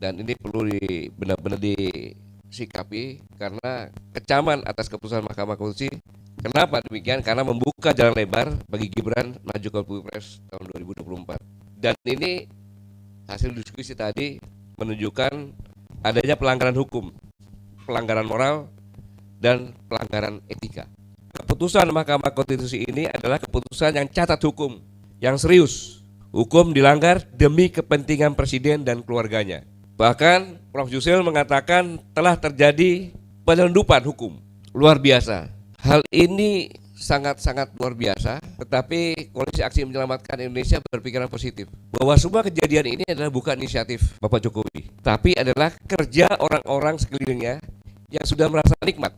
dan ini perlu benar-benar disikapi karena kecaman atas keputusan Mahkamah Konstitusi. Kenapa demikian? Karena membuka jalan lebar bagi Gibran maju ke Pilpres tahun 2024. Dan ini hasil diskusi tadi menunjukkan adanya pelanggaran hukum, pelanggaran moral, dan pelanggaran etika. Keputusan Mahkamah Konstitusi ini adalah keputusan yang catat hukum, yang serius. Hukum dilanggar demi kepentingan presiden dan keluarganya. Bahkan Prof. Yusril mengatakan telah terjadi penyelundupan hukum. Luar biasa. Hal ini sangat-sangat luar biasa, tetapi Koalisi Aksi Menyelamatkan Indonesia berpikiran positif bahwa semua kejadian ini adalah bukan inisiatif Bapak Jokowi, tapi adalah kerja orang-orang sekelilingnya yang sudah merasa nikmat.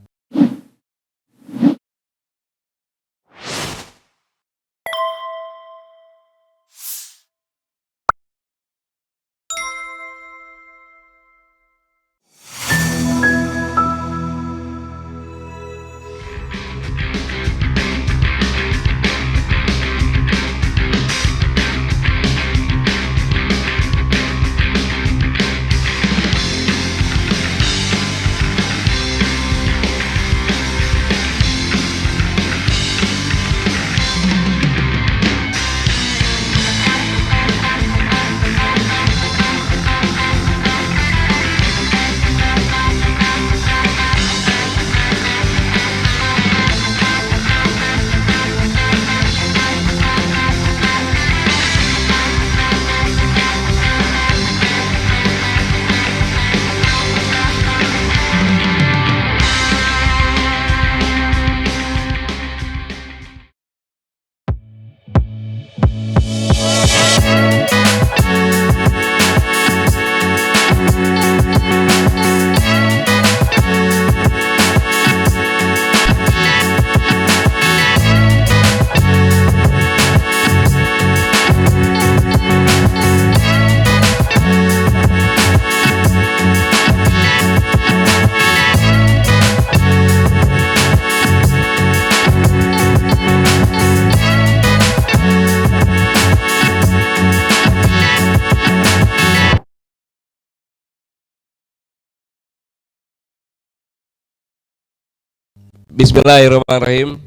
Bismillahirrahmanirrahim.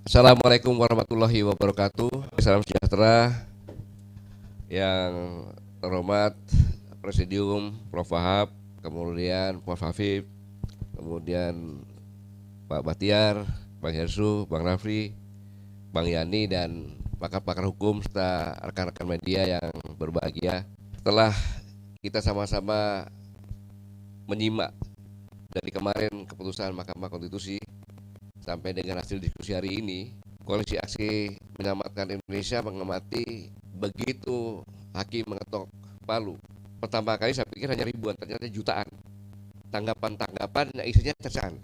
Assalamualaikum warahmatullahi wabarakatuh. Salam sejahtera. Yang terhormat Presidium Prof. Wahab, kemudian Prof. Hafib, kemudian Pak Bahtiar, Bang Hersu, Bang Rafli, Bang Yani, dan pakar-pakar hukum serta rekan-rekan media yang berbahagia. Setelah kita sama-sama menyimak dari kemarin keputusan Mahkamah Konstitusi sampai dengan hasil diskusi hari ini, Koalisi Aksi Menyelamatkan Indonesia mengamati begitu hakim mengetok palu. Pertama kali saya pikir hanya ribuan, ternyata jutaan tanggapan-tanggapan yang isinya cercaan.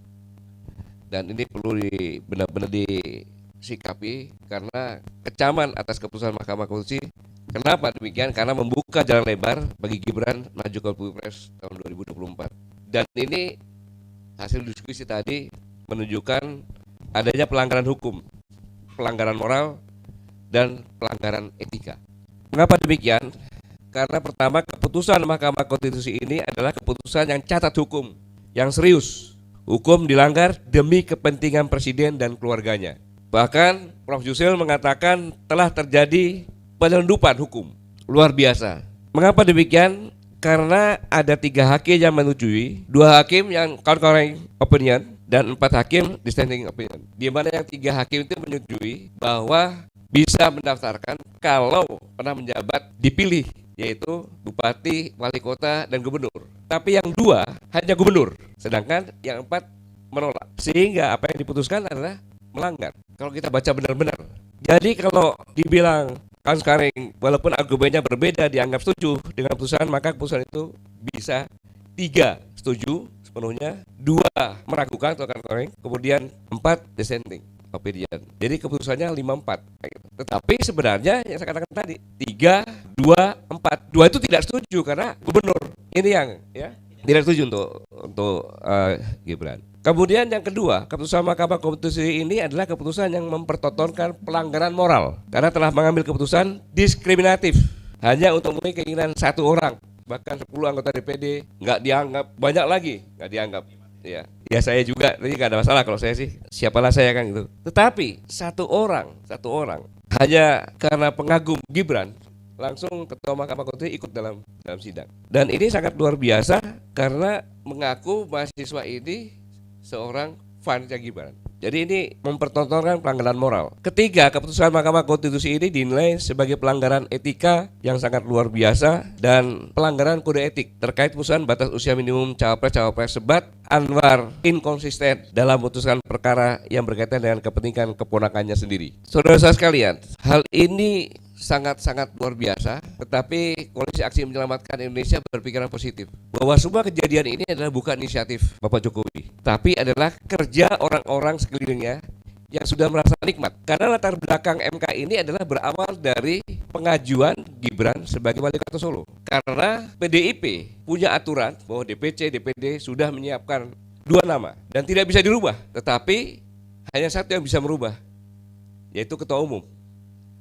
Dan ini perlu benar-benar disikapi karena kecaman atas keputusan Mahkamah Konstitusi. Kenapa demikian? Karena membuka jalan lebar bagi Gibran maju ke Pilpres tahun 2024. Dan ini hasil diskusi tadi menunjukkan adanya pelanggaran hukum, pelanggaran moral, dan pelanggaran etika. Mengapa demikian? Karena pertama, keputusan Mahkamah Konstitusi ini adalah keputusan yang catat hukum, yang serius. Hukum dilanggar demi kepentingan presiden dan keluarganya. Bahkan Prof. Yusril mengatakan telah terjadi penyelundupan hukum. Luar biasa. Mengapa demikian? Karena ada 3 hakim yang menyetujui, 2 hakim yang concurring opinion, dan 4 hakim dissenting opinion. Di mana yang 3 hakim itu menyetujui bahwa bisa mendaftarkan kalau pernah menjabat dipilih, yaitu bupati, wali kota, dan gubernur. Tapi yang 2 hanya gubernur, sedangkan yang 4 menolak. Sehingga apa yang diputuskan adalah melanggar. Kalau kita baca benar-benar. Jadi kalau dibilang concurring, walaupun argumennya berbeda, dianggap setuju dengan keputusan, maka keputusan itu bisa 3 setuju sepenuhnya, 2 meragukan atau concurring, kemudian 4 dissenting opinion. Jadi keputusannya 5-4. Tetapi sebenarnya yang saya katakan tadi 3, 2, 4. 2 itu tidak setuju karena gubernur. Ini yang ya tidak setuju untuk Gibran. Kemudian yang kedua, keputusan Mahkamah Konstitusi ini adalah keputusan yang mempertontonkan pelanggaran moral karena telah mengambil keputusan diskriminatif hanya untuk memenuhi keinginan satu orang, bahkan 10 anggota DPD nggak dianggap, banyak lagi nggak dianggap. Ya saya juga, jadi nggak ada masalah kalau saya sih, siapalah saya kan gitu. Tetapi satu orang hanya karena pengagum Gibran, langsung Ketua Mahkamah Konstitusi ikut dalam sidang. Dan ini sangat luar biasa karena mengaku mahasiswa ini seorang fansnya Gibran. Jadi ini mempertontonkan pelanggaran moral. Ketiga, keputusan Mahkamah Konstitusi ini dinilai sebagai pelanggaran etika yang sangat luar biasa dan pelanggaran kode etik terkait putusan batas usia minimum cawapres sebat Anwar inkonsisten dalam memutuskan perkara yang berkaitan dengan kepentingan keponakannya sendiri. Saudara-saudara sekalian, hal ini sangat-sangat luar biasa, tetapi Koalisi Aksi Menyelamatkan Indonesia berpikiran positif bahwa semua kejadian ini adalah bukan inisiatif Bapak Jokowi, tapi adalah kerja orang-orang sekelilingnya yang sudah merasa nikmat. Karena latar belakang MK ini adalah berawal dari pengajuan Gibran sebagai wali kota Solo. Karena PDIP punya aturan bahwa DPC, DPD sudah menyiapkan 2 nama dan tidak bisa dirubah, tetapi hanya satu yang bisa merubah, yaitu ketua umum.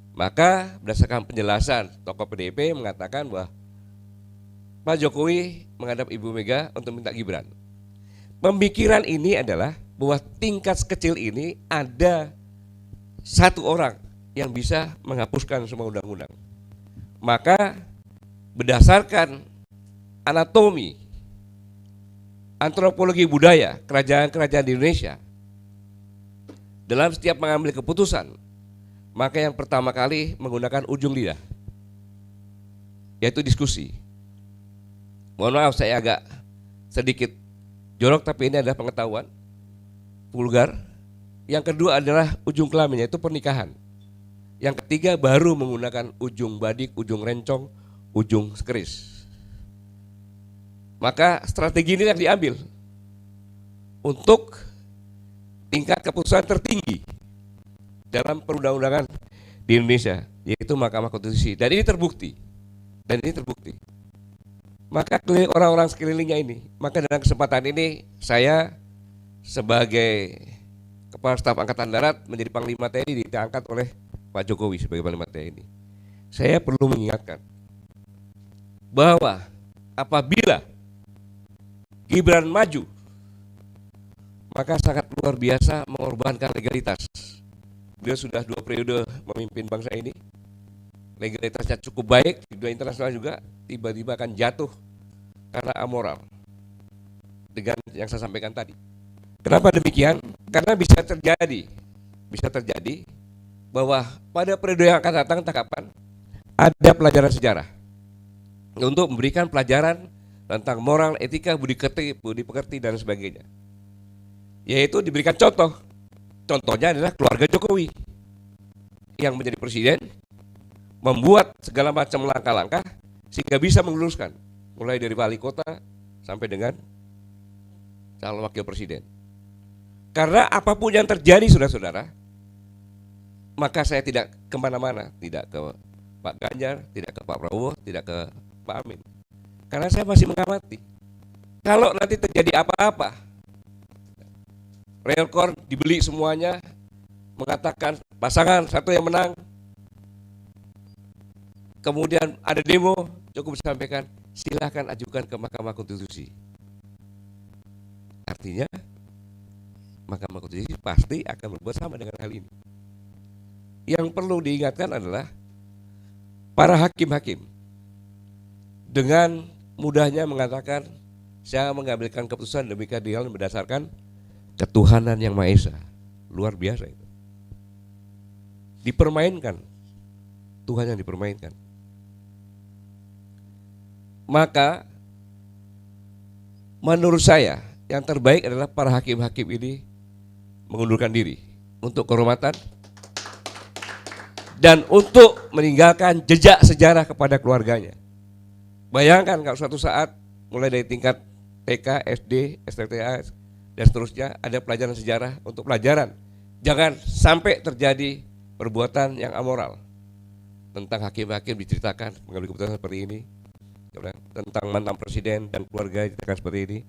Maka berdasarkan penjelasan tokoh PDIP mengatakan bahwa Pak Jokowi menghadap Ibu Mega untuk minta Gibran. Pemikiran ini adalah bahwa tingkat sekecil ini ada satu orang yang bisa menghapuskan semua undang-undang. Maka berdasarkan anatomi, antropologi budaya kerajaan-kerajaan di Indonesia, dalam setiap mengambil keputusan, maka yang pertama kali menggunakan ujung lidah, yaitu diskusi. Mohon maaf saya agak sedikit jorok, tapi ini adalah pengetahuan vulgar. Yang kedua adalah ujung kelamin, yaitu pernikahan. Yang ketiga baru menggunakan ujung badik, ujung rencong, ujung keris. Maka strategi ini yang diambil untuk tingkat keputusan tertinggi dalam perundang-undangan di Indonesia, yaitu Mahkamah Konstitusi. Dan ini terbukti. Maka orang-orang sekelilingnya ini, maka dalam kesempatan ini saya sebagai Kepala Staf Angkatan Darat menjadi Panglima TNI diangkat oleh Pak Jokowi sebagai Panglima TNI. Saya perlu mengingatkan bahwa apabila Gibran maju, maka sangat luar biasa mengorbankan legalitas. Dia sudah 2 periode memimpin bangsa ini, legalitasnya cukup baik di dunia internasional juga, tiba-tiba akan jatuh karena amoral dengan yang saya sampaikan tadi. Kenapa demikian? Karena bisa terjadi bahwa pada periode yang akan datang, kapan ada pelajaran sejarah untuk memberikan pelajaran tentang moral, etika, budi pekerti dan sebagainya, yaitu diberikan contoh. Contohnya adalah keluarga Jokowi yang menjadi presiden, membuat segala macam langkah-langkah sehingga bisa meluruskan mulai dari wali kota sampai dengan calon wakil presiden. Karena apapun yang terjadi, saudara-saudara, maka saya tidak kemana-mana, tidak ke Pak Ganjar, tidak ke Pak Prabowo, tidak ke Pak Amin. Karena saya masih mengamati. Kalau nanti terjadi apa-apa, Realcor dibeli semuanya, mengatakan pasangan satu yang menang, kemudian ada demo, cukup sampaikan silahkan ajukan ke Mahkamah Konstitusi. Artinya Mahkamah Konstitusi pasti akan berbuat sama dengan hal ini. Yang perlu diingatkan adalah para hakim-hakim dengan mudahnya mengatakan saya mengambilkan keputusan demikian berdasarkan ketuhanan yang Maha Esa. Luar biasa itu. Dipermainkan. Tuhan yang dipermainkan. Maka menurut saya yang terbaik adalah para hakim-hakim ini mengundurkan diri untuk kehormatan dan untuk meninggalkan jejak sejarah kepada keluarganya. Bayangkan kalau suatu saat mulai dari tingkat TK, SD, STTA dan seterusnya ada pelajaran sejarah untuk pelajaran. Jangan sampai terjadi perbuatan yang amoral. Tentang hakim-hakim diceritakan mengambil keputusan seperti ini, tentang mantan presiden dan keluarga diceritakan seperti ini,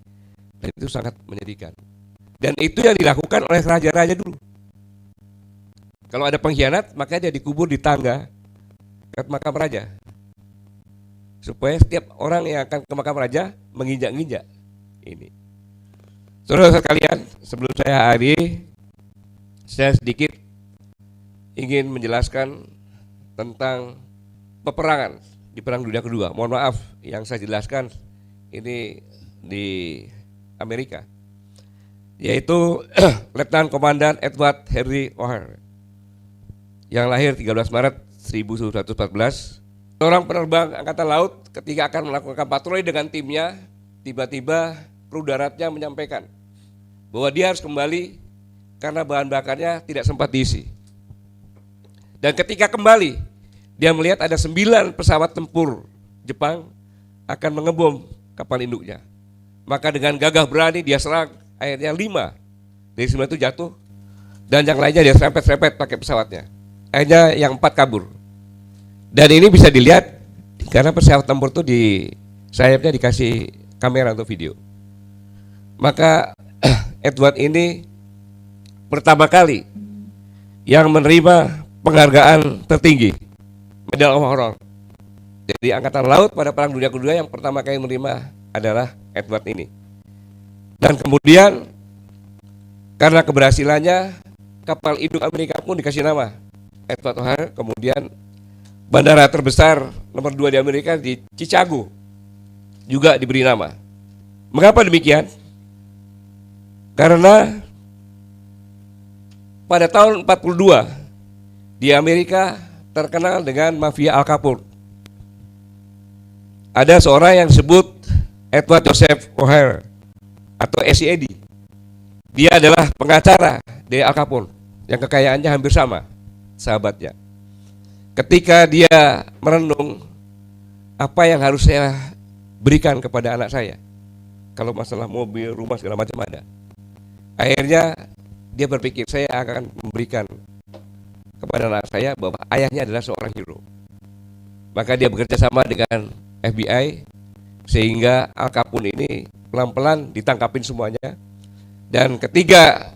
dan itu sangat menyedihkan. Dan itu yang dilakukan oleh raja-raja dulu. Kalau ada pengkhianat, maka dia dikubur di tangga dekat makam raja. supaya setiap orang yang akan ke makam raja menginjak-injak ini. Saudara sekalian, sebelum saya akhiri, saya sedikit ingin menjelaskan tentang peperangan di Perang Dunia Kedua. Mohon maaf yang saya jelaskan ini di Amerika, yaitu Letnan Komandan Edward Henry O'Hare yang lahir 13 Maret 1914. Seorang penerbang angkatan laut ketika akan melakukan patroli dengan timnya, tiba-tiba kru daratnya menyampaikan bahwa dia harus kembali karena bahan bakarnya tidak sempat diisi. Dan ketika kembali, dia melihat ada 9 pesawat tempur Jepang akan mengebom kapal induknya. Maka dengan gagah berani dia serang, akhirnya 5 dari 9 itu jatuh, dan yang lainnya dia serempet-serempet pakai pesawatnya. Akhirnya yang 4 kabur. Dan ini bisa dilihat karena pesawat tempur itu di sayapnya dikasih kamera untuk video. Maka Edward ini pertama kali yang menerima penghargaan tertinggi, Medal of Honor. Jadi Angkatan Laut pada Perang Dunia Kedua yang pertama kali menerima adalah Edward ini. Dan kemudian karena keberhasilannya, kapal induk Amerika pun dikasih nama Edward O'Hare. Kemudian bandara terbesar nomor 2 di Amerika di Chicago juga diberi nama. Mengapa demikian? Karena pada tahun 42 di Amerika terkenal dengan mafia Al Capone. Ada seorang yang disebut Edward Joseph O'Hare atau SED. Dia adalah pengacara dari Al Capone yang kekayaannya hampir sama sahabatnya. Ketika dia merenung apa yang harus saya berikan kepada anak saya, kalau masalah mobil, rumah, segala macam ada. Akhirnya dia berpikir, saya akan memberikan kepada anak saya bahwa ayahnya adalah seorang hero. Maka dia bekerja sama dengan FBI sehingga Al Capone ini pelan-pelan ditangkapin semuanya. Dan ketiga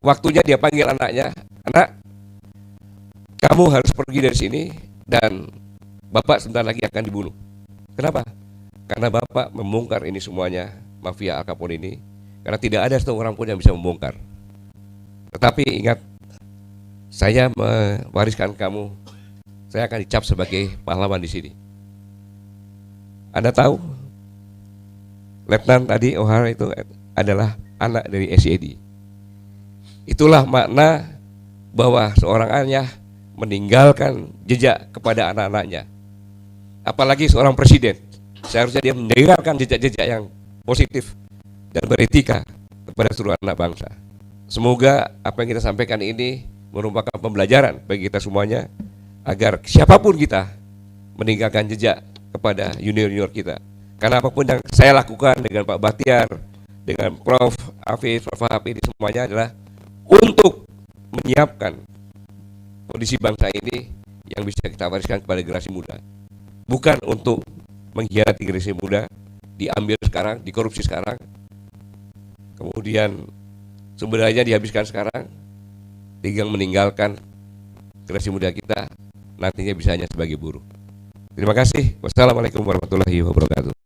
waktunya dia panggil anaknya, anak, kamu harus pergi dari sini dan bapak sebentar lagi akan dibunuh. Kenapa? Karena bapak membongkar ini semuanya, mafia Al Capone ini, karena tidak ada satu orang pun yang bisa membongkar. Tetapi ingat, saya mewariskan kamu, saya akan dicap sebagai pahlawan di sini. Anda tahu, Letnan tadi O'Hare itu adalah anak dari SED. Itulah makna bahwa seorang ayah meninggalkan jejak kepada anak-anaknya. Apalagi seorang presiden, seharusnya dia meninggalkan jejak-jejak yang positif dan beretika kepada seluruh anak bangsa. Semoga apa yang kita sampaikan ini merupakan pembelajaran bagi kita semuanya, agar siapapun kita meninggalkan jejak kepada junior-junior kita. Karena apapun yang saya lakukan dengan Pak Bahtiar, dengan Prof. Hafiz, Prof. Wahab, ini semuanya adalah untuk menyiapkan kondisi bangsa ini yang bisa kita wariskan kepada generasi muda. Bukan untuk mengkhianati generasi muda, diambil sekarang, dikorupsi sekarang, kemudian sumber dayanya dihabiskan sekarang, tinggal meninggalkan generasi muda kita nantinya bisa hanya sebagai buruh. Terima kasih. Wassalamualaikum warahmatullahi wabarakatuh.